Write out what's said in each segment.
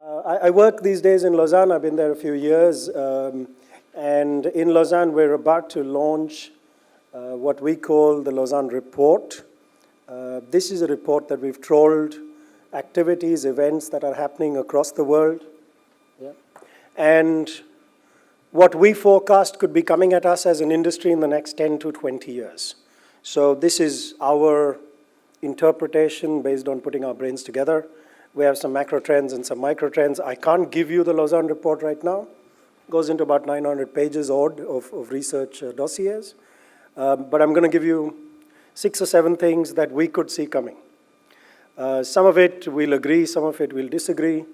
I work these days in Lausanne. I've been there a few years. And in Lausanne, we're about to launch what we call the Lausanne Report. This is a report that we've trolled activities, events that are happening across the world. Yeah. And what we forecast could be coming at us as an industry in the next 10 to 20 years. So this is our interpretation based on putting our brains together. We have some macro trends and some micro trends. I can't give you the Lausanne Report right now. It goes into about 900 pages odd of research dossiers. But I'm going to give you 6 or 7 things that we could see coming. Some of it we'll agree, some of it we'll disagree.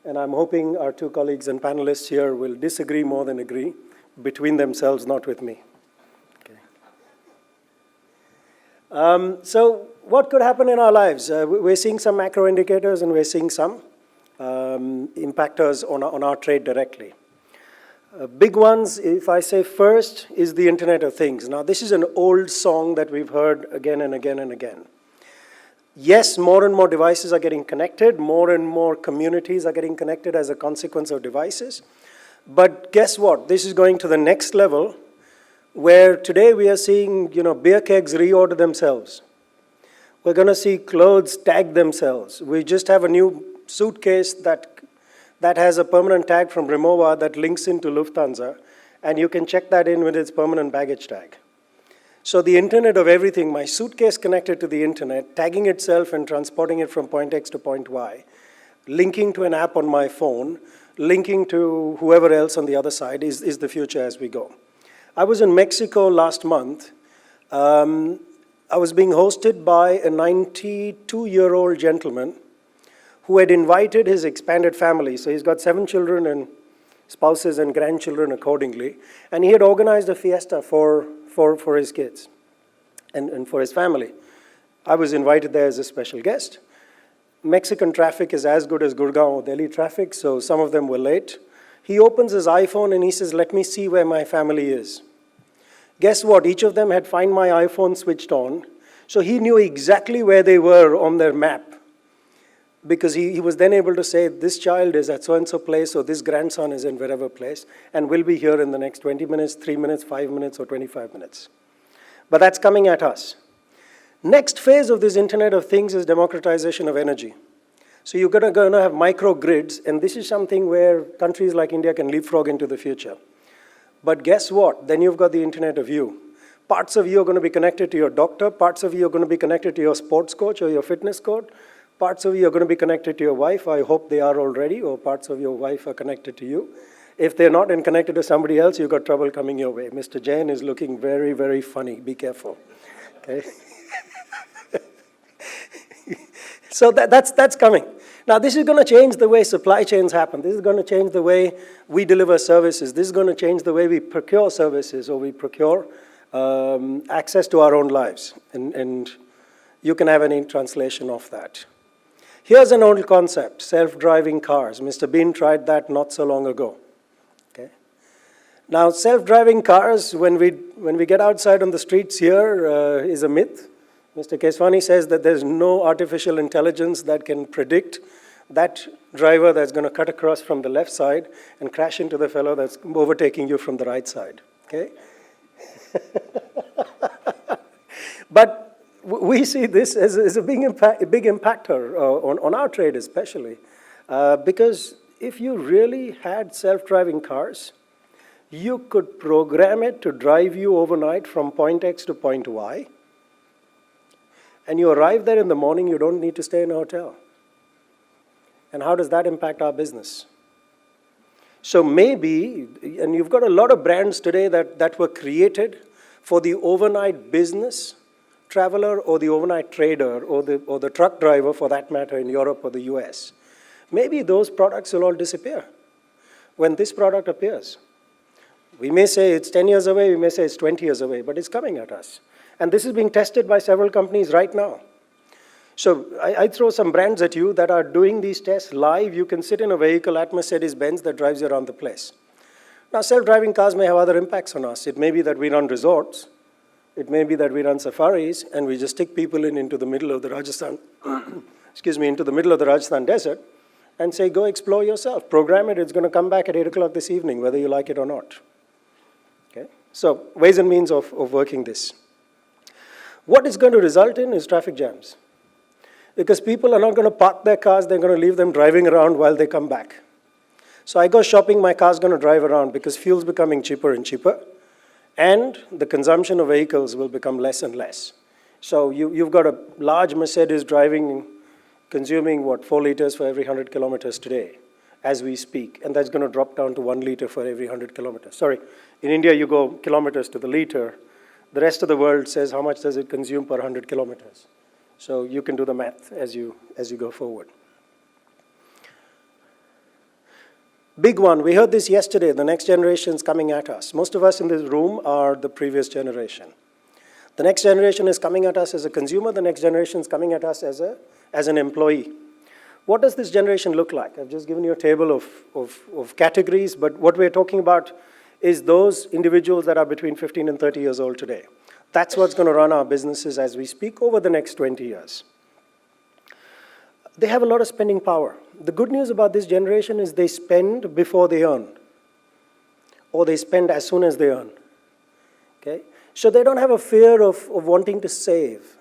And I'm hoping our 2 colleagues and panelists here will disagree more than agree between themselves, not with me. Okay. So what could happen in our lives? We're seeing some macro indicators and we're seeing some impactors on our trade directly. Big ones, if I say first, is the Internet of Things. Now, this is an old song that we've heard again and again and again. Yes, more and more devices are getting connected. More and more communities are getting connected as a consequence of devices. But guess what? This is going to the next level where today we are seeing, beer kegs reorder themselves. We're going to see clothes tag themselves. We just have a new suitcase that has a permanent tag from Rimowa that links into Lufthansa, and you can check that in with its permanent baggage tag. So the Internet of Everything, my suitcase connected to the Internet, tagging itself and transporting it from point X to point Y, linking to an app on my phone, linking to whoever else on the other side is the future as we go. I was in Mexico last month. I was being hosted by a 92-year-old gentleman who had invited his expanded family. So he's got 7 children and spouses and grandchildren accordingly. And he had organized a fiesta for his kids and for his family. I was invited there as a special guest. Mexican traffic is as good as Gurgaon or Delhi traffic, so some of them were late. He opens his iPhone and he says, "Let me see where my family is." Guess what? Each of them had Find My iPhone switched on, so he knew exactly where they were on their map. Because he was then able to say, this child is at so-and-so place, or this grandson is in wherever place, and will be here in the next 20 minutes, 3 minutes, 5 minutes, or 25 minutes. But that's coming at us. Next phase of this Internet of Things is democratization of energy. So you're going to have microgrids, and this is something where countries like India can leapfrog into the future. But guess what? Then you've got the Internet of You. Parts of you are going to be connected to your doctor, parts of you are going to be connected to your sports coach or your fitness coach. Parts of you are going to be connected to your wife. I hope they are already, or parts of your wife are connected to you. If they're not and connected to somebody else, you've got trouble coming your way. Mr. Jain is looking very, very funny. Be careful. Okay? So that's coming. Now, this is going to change the way supply chains happen. This is going to change the way we deliver services. This is going to change the way we procure services, or we procure access to our own lives. And you can have any translation of that. Here's an old concept, self-driving cars. Mr. Bean tried that not so long ago. Okay. Now, self-driving cars, when we get outside on the streets here, is a myth. Mr. Keswani says that there's no artificial intelligence that can predict that driver that's going to cut across from the left side and crash into the fellow that's overtaking you from the right side. Okay? But we see this as a big impactor on our trade especially. Because if you really had self-driving cars, you could program it to drive you overnight from point X to point Y. And you arrive there in the morning, you don't need to stay in a hotel. And how does that impact our business? So maybe, and you've got a lot of brands today that were created for the overnight business traveler or the overnight trader or the truck driver, for that matter, in Europe or the US. Maybe those products will all disappear when this product appears. We may say it's 10 years away, we may say it's 20 years away, but it's coming at us. And this is being tested by several companies right now. So I throw some brands at you that are doing these tests live. You can sit in a vehicle at Mercedes-Benz that drives you around the place. Now, self-driving cars may have other impacts on us. It may be that we run resorts. It may be that we run safaris and we just stick people into the middle of the Rajasthan, into the middle of the Rajasthan desert, and say, go explore yourself. Program it, it's going to come back at 8 o'clock this evening, whether you like it or not. Okay? So ways and means of working this. What it's going to result in is traffic jams. Because people are not going to park their cars, they're going to leave them driving around while they come back. So I go shopping, my car's going to drive around because fuel's becoming cheaper and cheaper, and the consumption of vehicles will become less and less. So you've got a large Mercedes driving, consuming, what, 4 liters for every 100 kilometers today, as we speak, and that's going to drop down to 1 liter for every 100 kilometers. Sorry, in India you go kilometers to the liter. The rest of the world says how much does it consume per 100 kilometers. So you can do the math as you go forward. Big one, we heard this yesterday, the next generation's coming at us. Most of us in this room are the previous generation. The next generation is coming at us as a consumer, the next generation is coming at us as an employee. What does this generation look like? I've just given you a table of categories, but what we're talking about is those individuals that are between 15 and 30 years old today. That's what's going to run our businesses as we speak over the next 20 years. They have a lot of spending power. The good news about this generation is they spend before they earn, or they spend as soon as they earn. Okay? So they don't have a fear of wanting to save.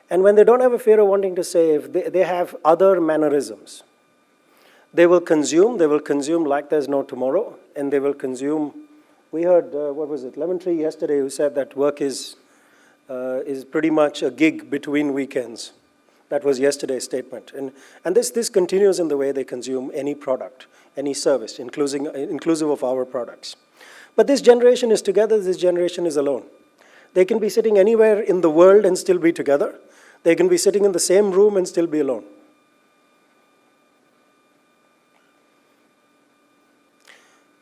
And when they don't have a fear of wanting to save, they have other mannerisms. They will consume like there's no tomorrow, and they will consume. We heard, what was it, Lemontree yesterday, who said that work is pretty much a gig between weekends. That was yesterday's statement. And this continues in the way they consume any product, any service, inclusive of our products. But this generation is together, this generation is alone. They can be sitting anywhere in the world and still be together. They can be sitting in the same room and still be alone.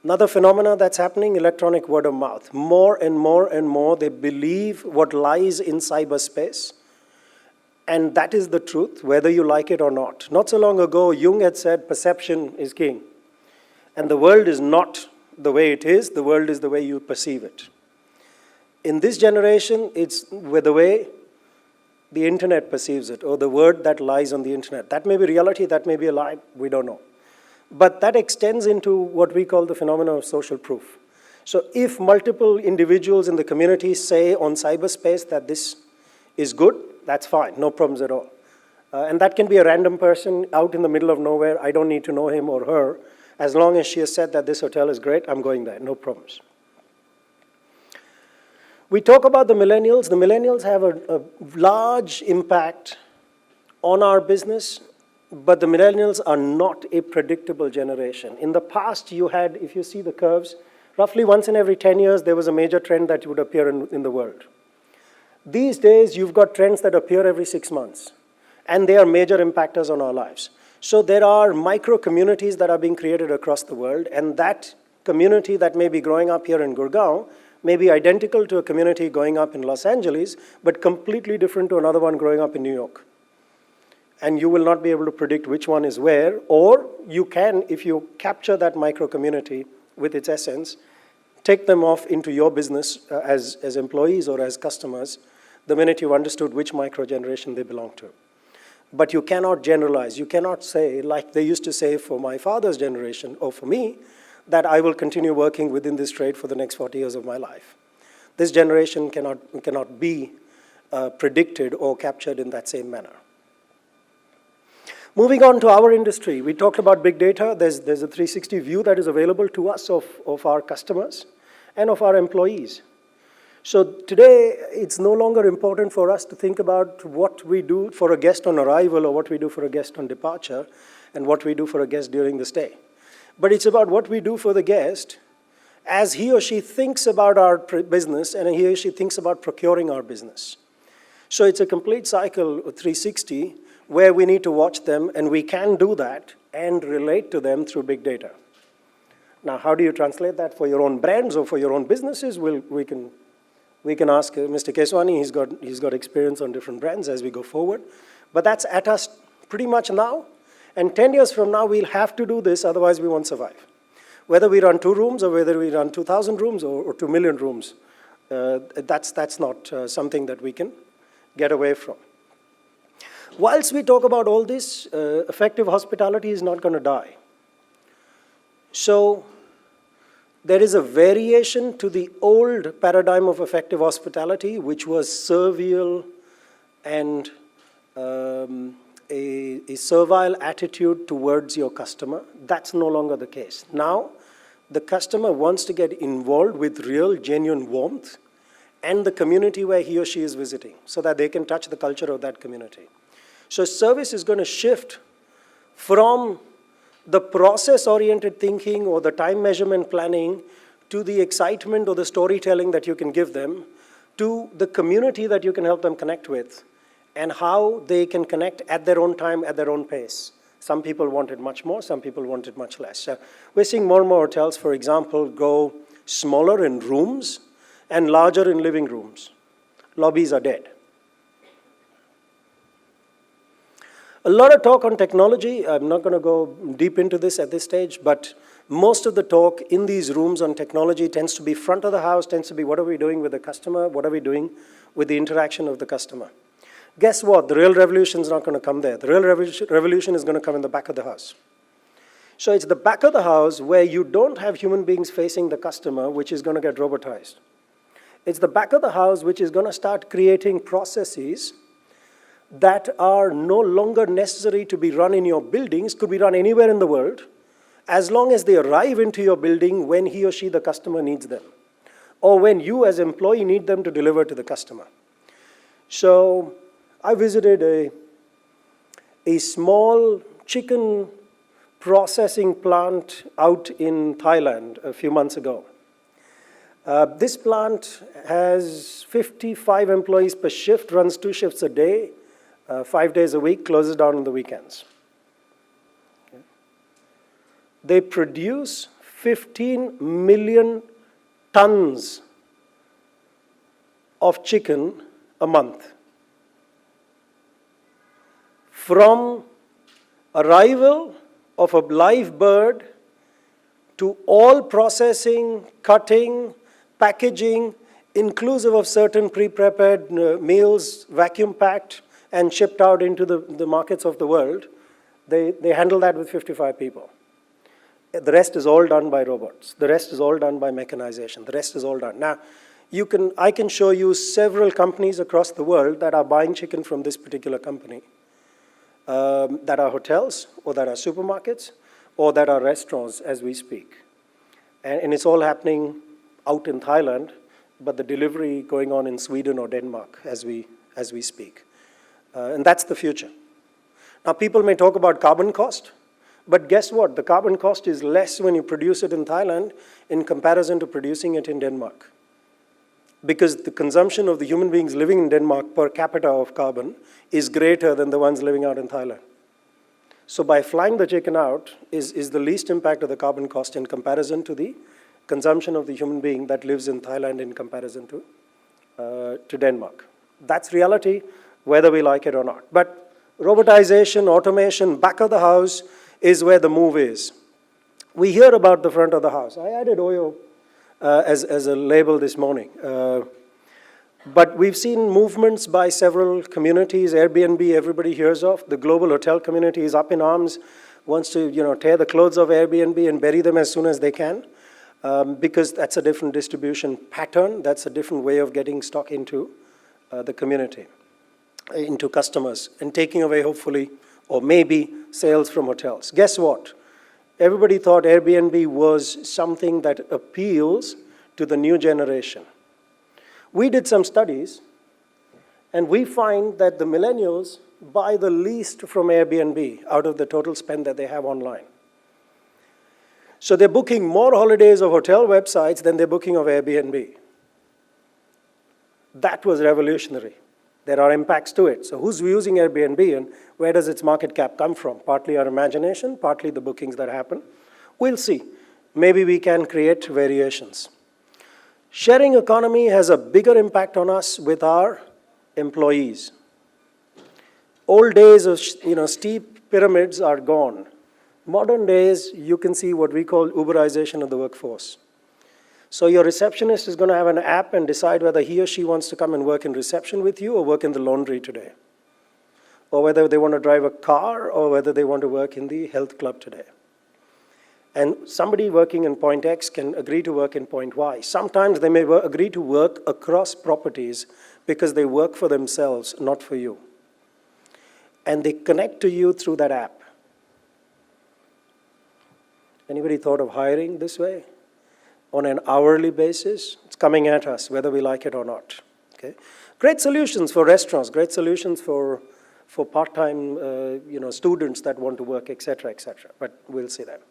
Another phenomena that's happening, electronic word of mouth. More and more and more, they believe what lies in cyberspace. And that is the truth, whether you like it or not. Not so long ago, Jung had said perception is king. And the world is not the way it is, the world is the way you perceive it. In this generation, it's with the way the internet perceives it, or the word that lies on the internet. That may be reality, that may be a lie, we don't know. But that extends into what we call the phenomenon of social proof. So if multiple individuals in the community say on cyberspace that this is good, that's fine, no problems at all. And that can be a random person out in the middle of nowhere. I don't need to know him or her. As long as she has said that this hotel is great, I'm going there, no problems. We talk about the millennials. The millennials have a large impact on our business, but the millennials are not a predictable generation. In the past, you had, if you see the curves, roughly once in every 10 years, there was a major trend that would appear in the world. These days, you've got trends that appear every 6 months, and they are major impactors on our lives. So there are micro communities that are being created across the world, and that community that may be growing up here in Gurgaon may be identical to a community growing up in Los Angeles, but completely different to another one growing up in New York. And you will not be able to predict which one is where, or you can, if you capture that micro community with its essence, take them off into your business as employees or as customers the minute you've understood which micro-generation they belong to. But you cannot generalize. You cannot say, like they used to say for my father's generation, or for me, that I will continue working within this trade for the next 40 years of my life. This generation cannot be predicted or captured in that same manner. Moving on to our industry, we talked about big data. There's a 360 view that is available to us of our customers and of our employees. So today, it's no longer important for us to think about what we do for a guest on arrival or what we do for a guest on departure and what we do for a guest during the stay. But it's about what we do for the guest as he or she thinks about our business and he or she thinks about procuring our business. So it's a complete cycle of 360 where we need to watch them, and we can do that and relate to them through big data. Now, how do you translate that for your own brands or for your own businesses? We can ask Mr. Keswani. He's got experience on different brands as we go forward. But that's at us pretty much now. And 10 years from now, we'll have to do this, otherwise we won't survive. Whether we run 2 rooms or whether we run 2,000 rooms or 2 million rooms, that's not something that we can get away from. Whilst we talk about all this, effective hospitality is not going to die. So there is a variation to the old paradigm of effective hospitality, which was servile and a servile attitude towards your customer. That's no longer the case. Now, the customer wants to get involved with real, genuine warmth and the community where he or she is visiting so that they can touch the culture of that community. So service is going to shift from the process-oriented thinking or the time measurement planning to the excitement or the storytelling that you can give them, to the community that you can help them connect with, and how they can connect at their own time, at their own pace. Some people want it much more, some people want it much less. So we're seeing more and more hotels, for example, go smaller in rooms and larger in living rooms. Lobbies are dead. A lot of talk on technology. I'm not going to go deep into this at this stage, but most of the talk in these rooms on technology tends to be front of the house, tends to be what are we doing with the customer, what are we doing with the interaction of the customer. Guess what? The real revolution is not going to come there. The real revolution is going to come in the back of the house. So it's the back of the house where you don't have human beings facing the customer, which is going to get robotized. It's the back of the house which is going to start creating processes that are no longer necessary to be run in your buildings, could be run anywhere in the world, as long as they arrive into your building when he or she, the customer, needs them, or when you as employee need them to deliver to the customer. So I visited a small chicken processing plant out in Thailand a few months ago. This plant has 55 employees per shift, runs 2 shifts a day, 5 days a week, closes down on the weekends. Okay. They produce 15 million tons of chicken a month. From arrival of a live bird to all processing, cutting, packaging, inclusive of certain pre-prepared meals, vacuum packed and shipped out into the markets of the world, they handle that with 55 people. The rest is all done by robots. The rest is all done by mechanization. The rest is all done. Now, I can show you several companies across the world that are buying chicken from this particular company, that are hotels, or that are supermarkets, or that are restaurants as we speak. And it's all happening out in Thailand, but the delivery going on in Sweden or Denmark as we speak. And that's the future. Now, people may talk about carbon cost, but guess what? The carbon cost is less when you produce it in Thailand in comparison to producing it in Denmark. Because the consumption of the human beings living in Denmark per capita of carbon is greater than the ones living out in Thailand. So by flying the chicken out is the least impact of the carbon cost in comparison to the consumption of the human being that lives in Thailand in comparison to Denmark. That's reality, whether we like it or not. But robotization, automation, back of the house is where the move is. We hear about the front of the house. I added Oyo as a label this morning. But we've seen movements by several communities. Airbnb, everybody hears of. The global hotel community is up in arms, wants to tear the clothes of Airbnb and bury them as soon as they can, because that's a different distribution pattern. That's a different way of getting stock into the community, into customers, and taking away, hopefully, or maybe, sales from hotels. Guess what? Everybody thought Airbnb was something that appeals to the new generation. We did some studies, and we find that the millennials buy the least from Airbnb out of the total spend that they have online. So they're booking more holidays of hotel websites than they're booking of Airbnb. That was revolutionary. There are impacts to it. So who's using Airbnb and where does its market cap come from? Partly our imagination, partly the bookings that happen. We'll see. Maybe we can create variations. Sharing economy has a bigger impact on us with our employees. Old days of steep pyramids are gone. Modern days, you can see what we call Uberization of the workforce. So your receptionist is going to have an app and decide whether he or she wants to come and work in reception with you or work in the laundry today. or whether they want to drive a car, or whether they want to work in the health club today. And somebody working in point X can agree to work in point Y. Sometimes they may agree to work across properties because they work for themselves, not for you. And they connect to you through that app. Anybody thought of hiring this way? On an hourly basis? It's coming at us, whether we like it or not. Okay? Great solutions for restaurants, great solutions for part-time students that want to work, etc., etc. But we'll see that.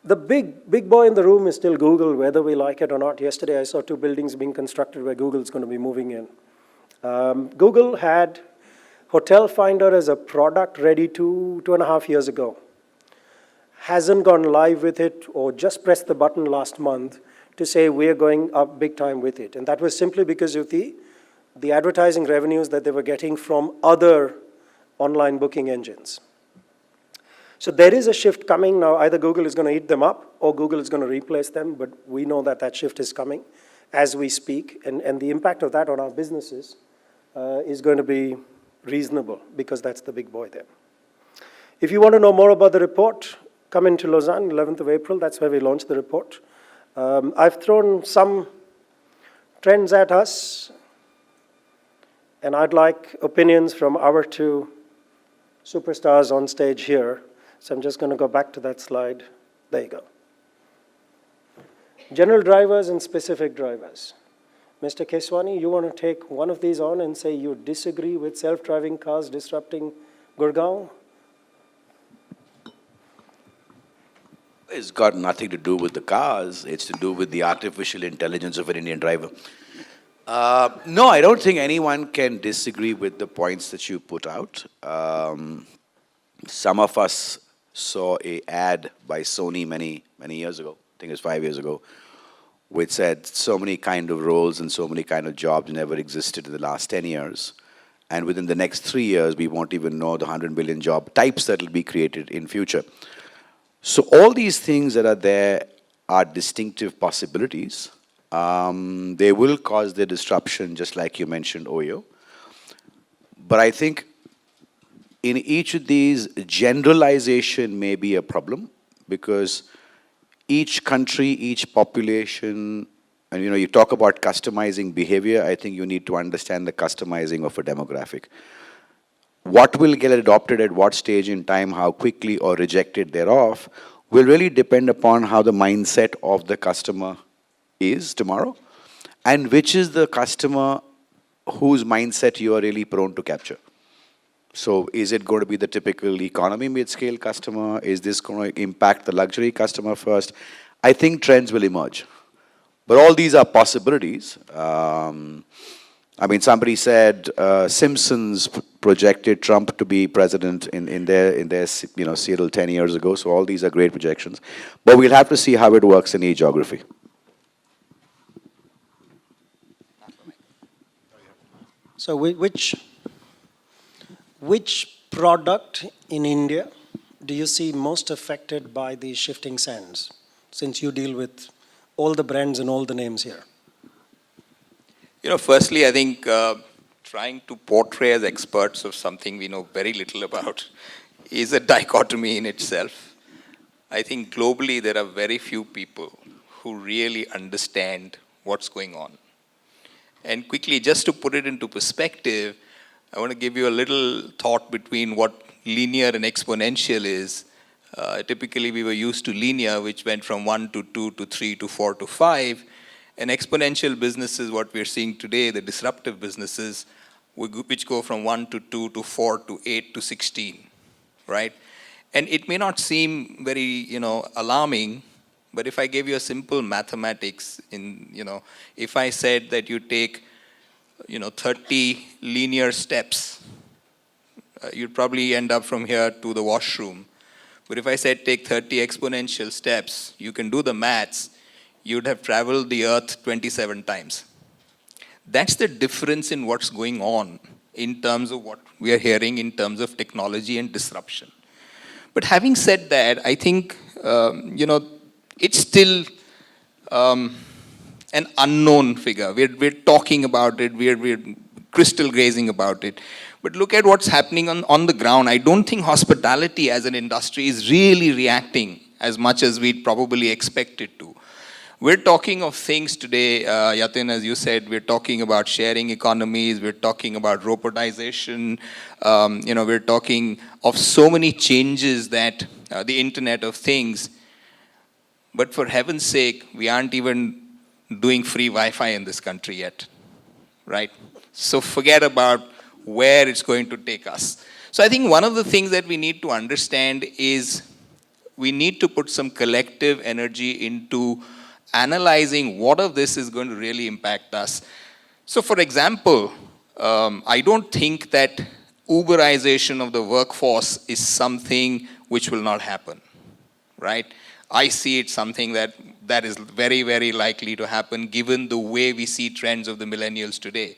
The big boy in the room is still Google, whether we like it or not. Yesterday I saw 2 buildings being constructed where Google's going to be moving in. Google had Hotel Finder as a product ready 2.5 years ago. Hasn't gone live with it, or just pressed the button last month to say we're going up big time with it. And that was simply because of the advertising revenues that they were getting from other online booking engines. So there is a shift coming now. Either Google is going to eat them up or Google is going to replace them, but we know that that shift is coming as we speak, and the impact of that on our businesses is going to be reasonable because that's the big boy there. If you want to know more about the report, come into Lausanne, 11th of April. That's where we launched the report. I've thrown some trends at us, and I'd like opinions from our 2 superstars on stage here. So I'm just going to go back to that slide. There you go. General drivers and specific drivers. Mr. Keswani, you want to take one of these on and say you disagree with self-driving cars disrupting Gurgaon? It's got nothing to do with the cars. It's to do with the artificial intelligence of an Indian driver. No, I don't think anyone can disagree with the points that you put out. Some of us saw an ad by Sony many years ago, I think it was 5 years ago, which said so many kind of roles and so many kind of jobs never existed in the last 10 years. And within the next 3 years, we won't even know the 100 million job types that will be created in future. So all these things that are there are distinctive possibilities. They will cause the disruption, just like you mentioned, Oyo. But I think in each of these, generalization may be a problem, because each country, each population, and you talk about customizing behavior, I think you need to understand the customizing of a demographic. What will get adopted at what stage in time, how quickly or rejected thereof, will really depend upon how the mindset of the customer is tomorrow, and which is the customer whose mindset you are really prone to capture. So is it going to be the typical economy mid-scale customer? Is this going to impact the luxury customer first? I think trends will emerge. But all these are possibilities. Somebody said Simpsons projected Trump to be president in their Seattle 10 years ago. So all these are great projections. But we'll have to see how it works in each geography. So which product in India do you see most affected by the shifting sands, since you deal with all the brands and all the names here? Firstly, I think trying to portray as experts of something we know very little about is a dichotomy in itself. I think globally there are very few people who really understand what's going on. And quickly, just to put it into perspective, I want to give you a little thought between what linear and exponential is. Typically, we were used to linear, which went from 1 to 2 to 3 to 4 to 5. And exponential businesses, what we're seeing today, the disruptive businesses, which go from 1 to 2 to 4 to 8 to 16, right? And it may not seem very, alarming, but if I gave you a simple mathematics, if I said that you take 30 linear steps, you'd probably end up from here to the washroom. But if I said take 30 exponential steps, you can do the maths, you'd have traveled the earth 27 times. That's the difference in what's going on in terms of what we are hearing in terms of technology and disruption. But having said that, I think, it's still an unknown figure. We're talking about it, we're crystal gazing about it. But look at what's happening on the ground. I don't think hospitality as an industry is really reacting as much as we'd probably expect it to. We're talking of things today, Yatin, as you said, we're talking about sharing economies, we're talking about robotization, we're talking of so many changes that the Internet of Things, but for heaven's sake, we aren't even doing free Wi-Fi in this country yet, right? So forget about where it's going to take us. So I think one of the things that we need to understand is we need to put some collective energy into analyzing what of this is going to really impact us. So for example, I don't think that Uberization of the workforce is something which will not happen, right? I see it something that is very, very likely to happen given the way we see trends of the millennials today.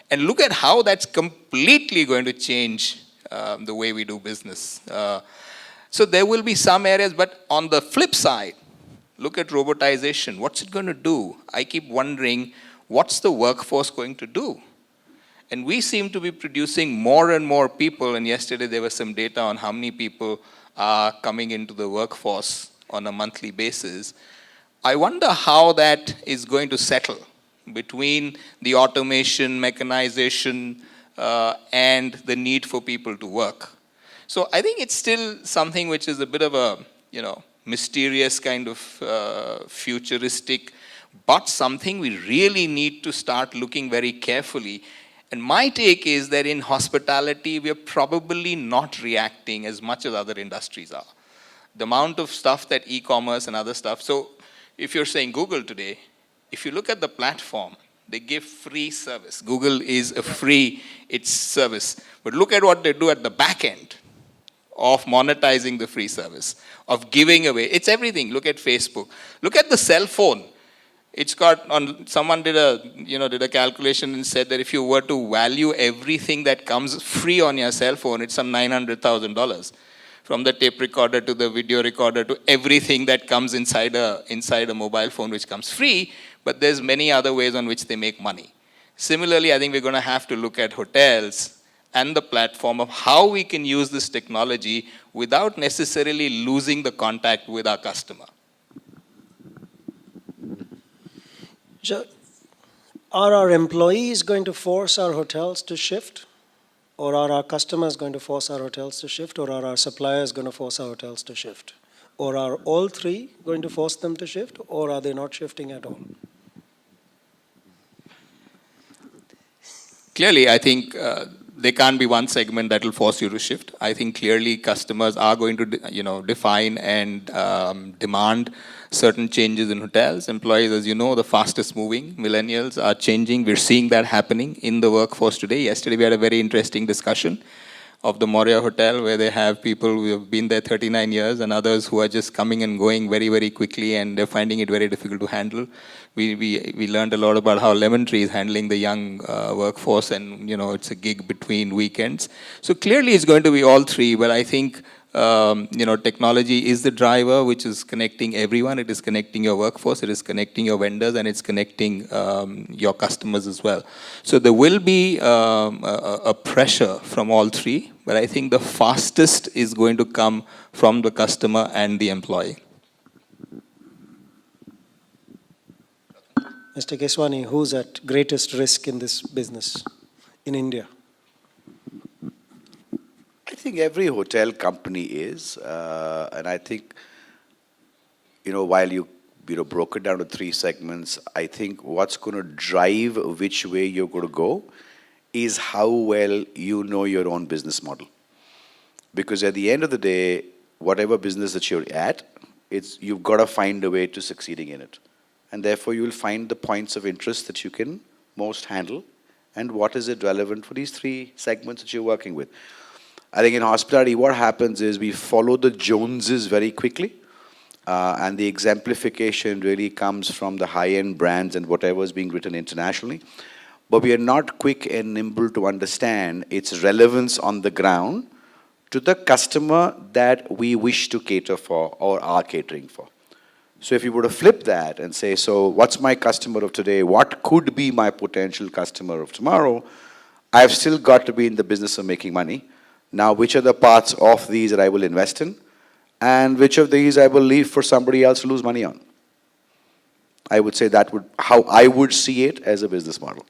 And look at how that's completely going to change the way we do business. So there will be some areas, but on the flip side, look at robotization. What's it going to do? I keep wondering, what's the workforce going to do? And we seem to be producing more and more people, and yesterday there was some data on how many people are coming into the workforce on a monthly basis. I wonder how that is going to settle between the automation, mechanization, and the need for people to work. So I think it's still something which is a bit of a, mysterious kind of futuristic, but something we really need to start looking very carefully. And my take is that in hospitality, we are probably not reacting as much as other industries are. The amount of stuff that e-commerce and other stuff, so if you're saying Google today, if you look at the platform, they give free service. Google is a free, it's service. But look at what they do at the back end of monetizing the free service, of giving away. It's everything. Look at Facebook. Look at the cell phone. It's got, someone did a calculation and said that if you were to value everything that comes free on your cell phone, it's some $900,000. From the tape recorder to the video recorder to everything that comes inside a mobile phone which comes free, but there's many other ways on which they make money. Similarly, I think we're going to have to look at hotels and the platform of how we can use this technology without necessarily losing the contact with our customer. So, are our employees going to force our hotels to shift? Or are our customers going to force our hotels to shift? Or are our suppliers going to force our hotels to shift? Or are all three going to force them to shift? Or are they not shifting at all? Clearly, I think there can't be one segment that will force you to shift. I think clearly customers are going to define and demand certain changes in hotels. Employees, as you know, the fastest moving. Millennials are changing. We're seeing that happening in the workforce today. Yesterday we had a very interesting discussion of the Moria Hotel where they have people who have been there 39 years and others who are just coming and going very, very quickly and they're finding it very difficult to handle. We learned a lot about how Lemontree is handling the young workforce and, it's a gig between weekends. So clearly it's going to be all three, but I think technology is the driver which is connecting everyone. It is connecting your workforce, it is connecting your vendors, and it's connecting your customers as well. So there will be a pressure from all three, but I think the fastest is going to come from the customer and the employee. Mr. Keswani, who's at greatest risk in this business in India? I think every hotel company is, and I think, while you broke it down to three segments, I think what's going to drive which way you're going to go is how well you know your own business model. Because at the end of the day, whatever business that you're at, you've got to find a way to succeeding in it. And therefore, you'll find the points of interest that you can most handle and what is it relevant for these three segments that you're working with. I think in hospitality, what happens is we follow the Joneses very quickly, and the exemplification really comes from the high-end brands and whatever is being written internationally. But we are not quick and nimble to understand its relevance on the ground to the customer that we wish to cater for or are catering for. So if you were to flip that and say, so what's my customer of today? What could be my potential customer of tomorrow? I've still got to be in the business of making money. Now, which are the parts of these that I will invest in, and which of these I will leave for somebody else to lose money on? I would say that would how I would see it as a business model.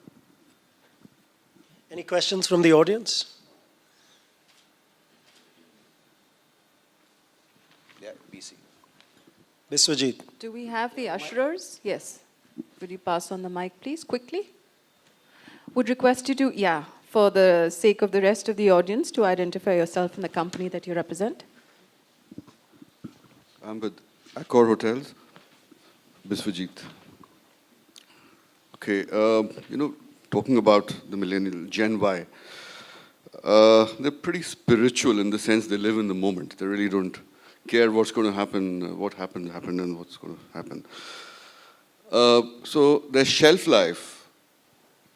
Any questions from the audience? Yeah, BC. Biswajit. Do we have the usherers? Yes. Would you pass on the mic, please, quickly? Would request you to, yeah, for the sake of the rest of the audience, to identify yourself and the company that you represent. I'm with Accor Hotels, Biswajit. Okay, talking about the millennial, Gen Y, they're pretty spiritual in the sense they live in the moment. They really don't care what's going to happen, what happened, and what's going to happen. So their shelf life,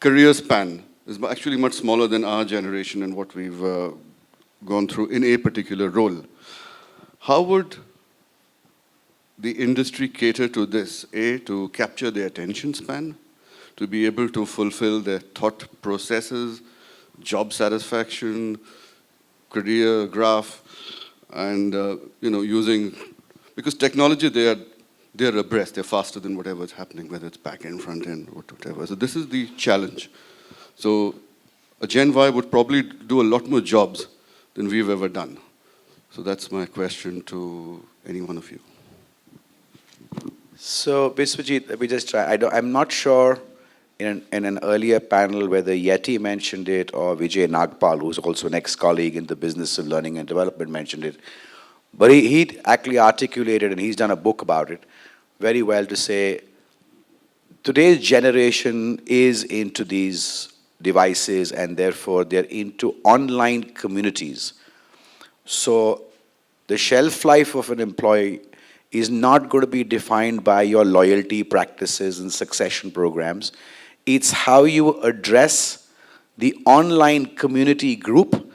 career span, is actually much smaller than our generation and what we've gone through in a particular role. How would the industry cater to this? A, to capture their attention span, to be able to fulfill their thought processes, job satisfaction, career graph, and using, because technology, they're abreast, they're faster than whatever's happening, whether it's back end, front end, whatever. So this is the challenge. So a Gen Y would probably do a lot more jobs than we've ever done. So that's my question to any one of you. So, Biswajit, let me just try. I'm not sure in an earlier panel whether Yeti mentioned it or Vijay Nagpal, who's also an ex-colleague in the business of learning and development, mentioned it. But he actually articulated, and he's done a book about it, very well, to say today's generation is into these devices, and therefore they're into online communities. So the shelf life of an employee is not going to be defined by your loyalty practices and succession programs. It's how you address the online community group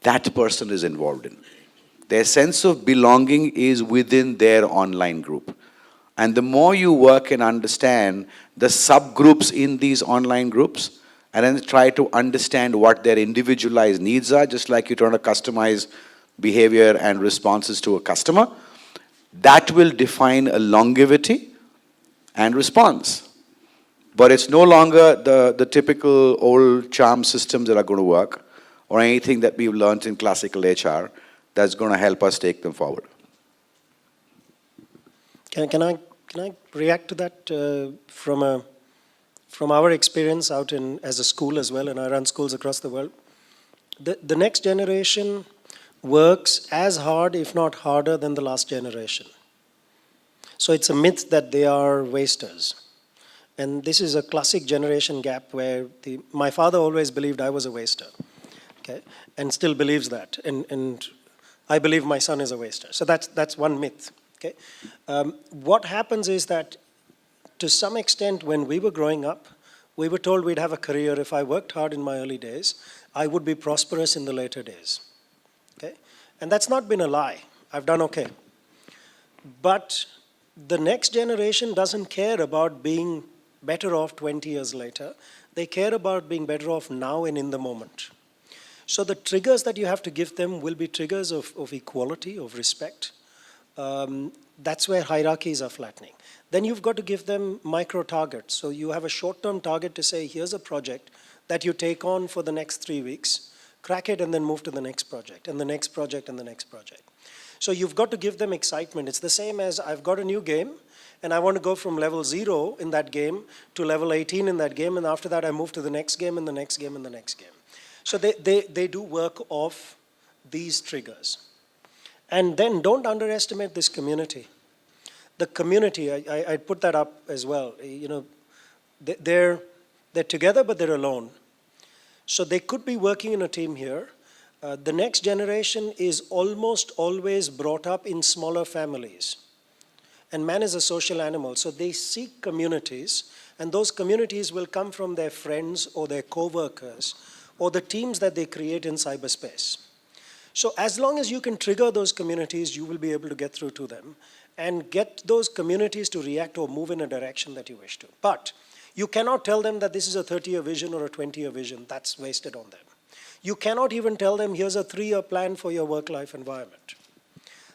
that person is involved in. Their sense of belonging is within their online group. And the more you work and understand the subgroups in these online groups, and then try to understand what their individualized needs are, just like you're trying to customize behavior and responses to a customer, that will define a longevity and response. But it's no longer the typical old charm systems that are going to work, or anything that we've learned in classical HR that's going to help us take them forward. Can I react to that from our experience out as a school as well, and I run schools across the world. The next generation works as hard, if not harder, than the last generation. So it's a myth that they are wasters. And this is a classic generation gap where my father always believed I was a waster, okay, and still believes that. And I believe my son is a waster. So that's one myth, okay. What happens is that to some extent, when we were growing up, we were told we'd have a career. If I worked hard in my early days, I would be prosperous in the later days, okay. And that's not been a lie. I've done okay. But the next generation doesn't care about being better off 20 years later. They care about being better off now and in the moment. So the triggers that you have to give them will be triggers of equality, of respect. That's where hierarchies are flattening. Then you've got to give them micro targets. So you have a short-term target to say, here's a project that you take on for the next 3 weeks, crack it, and then move to the next project, and the next project, and the next project. So you've got to give them excitement. It's the same as I've got a new game, and I want to go from level 0 in that game to level 18 in that game, and after that I move to the next game, and the next game, and the next game. So they do work off these triggers. And then don't underestimate this community. The community, I put that up as well. You know, they're together, but they're alone. So they could be working in a team here. The next generation is almost always brought up in smaller families. And man is a social animal, so they seek communities, and those communities will come from their friends or their co-workers or the teams that they create in cyberspace. So as long as you can trigger those communities, you will be able to get through to them and get those communities to react or move in a direction that you wish to. But You cannot tell them that this is a 30-year vision or a 20-year vision. That's wasted on them. You cannot even tell them, here's a 3-year plan for your work-life environment.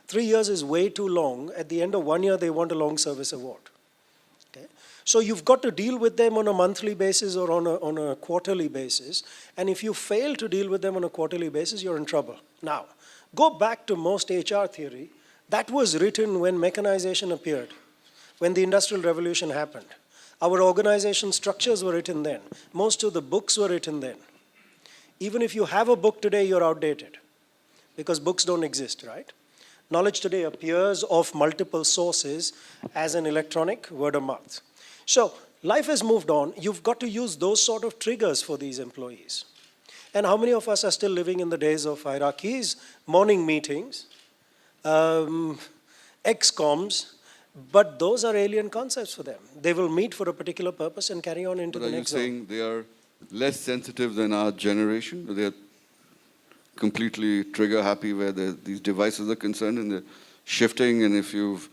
3 years is way too long. At the end of 1 year, they want a long service award. Okay? So you've got to deal with them on a monthly basis or on a quarterly basis. And if you fail to deal with them on a quarterly basis, you're in trouble. Now, go back to most HR theory. That was written when mechanization appeared, when the Industrial Revolution happened. Our organization structures were written then. Most of the books were written then. Even if you have a book today, you're outdated, because books don't exist, right? Knowledge today appears of multiple sources as an electronic word of mouth. So life has moved on. You've got to use those sort of triggers for these employees. And how many of us are still living in the days of hierarchies, morning meetings, XComs, but those are alien concepts for them. They will meet for a particular purpose and carry on into the next zone. Are you saying they are less sensitive than our generation? They are completely trigger happy where these devices are concerned, and they're shifting? And if you've,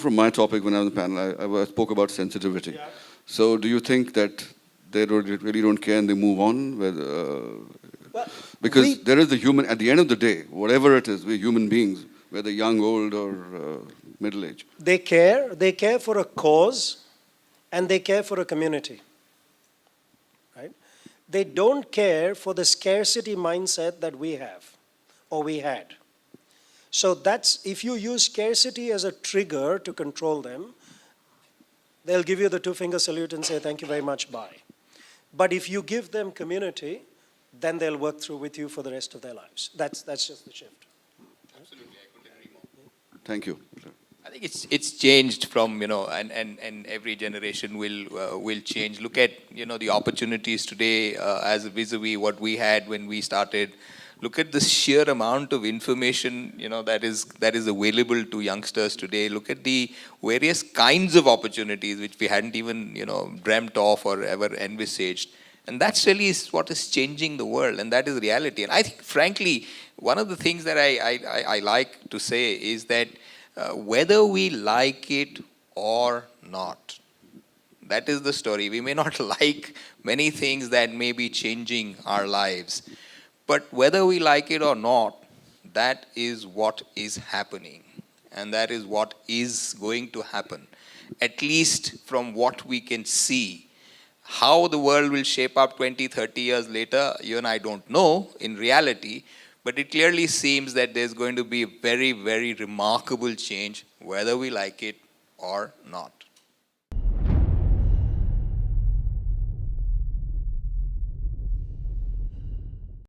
from my topic when I was on the panel, I spoke about sensitivity. Yeah. So do you think that they really don't care and they move on? Because there is the human, at the end of the day, whatever it is, we're human beings, whether young, old, or middle age. They care for a cause, and they care for a community. Right? They don't care for the scarcity mindset that we have, or we had. So that's, if you use scarcity as a trigger to control them, they'll give you the two-finger salute and say, thank you very much, bye. But if you give them community, then they'll work through with you for the rest of their lives. That's just the shift. Absolutely, I couldn't agree more. Thank you. I think it's changed from, and every generation will change. Look at, the opportunities today as vis-a-vis what we had when we started. Look at the sheer amount of information, that is available to youngsters today. Look at the various kinds of opportunities which we hadn't even, dreamt of or ever envisaged. And that's really is what is changing the world, and that is reality. And I think, frankly, one of the things that I like to say is that whether we like it or not, that is the story. We may not like many things that may be changing our lives, but whether we like it or not, that is what is happening, and that is what is going to happen, at least from what we can see. How the world will shape up 20, 30 years later, you and I don't know in reality, but it clearly seems that there's going to be a very, very remarkable change, whether we like it or not.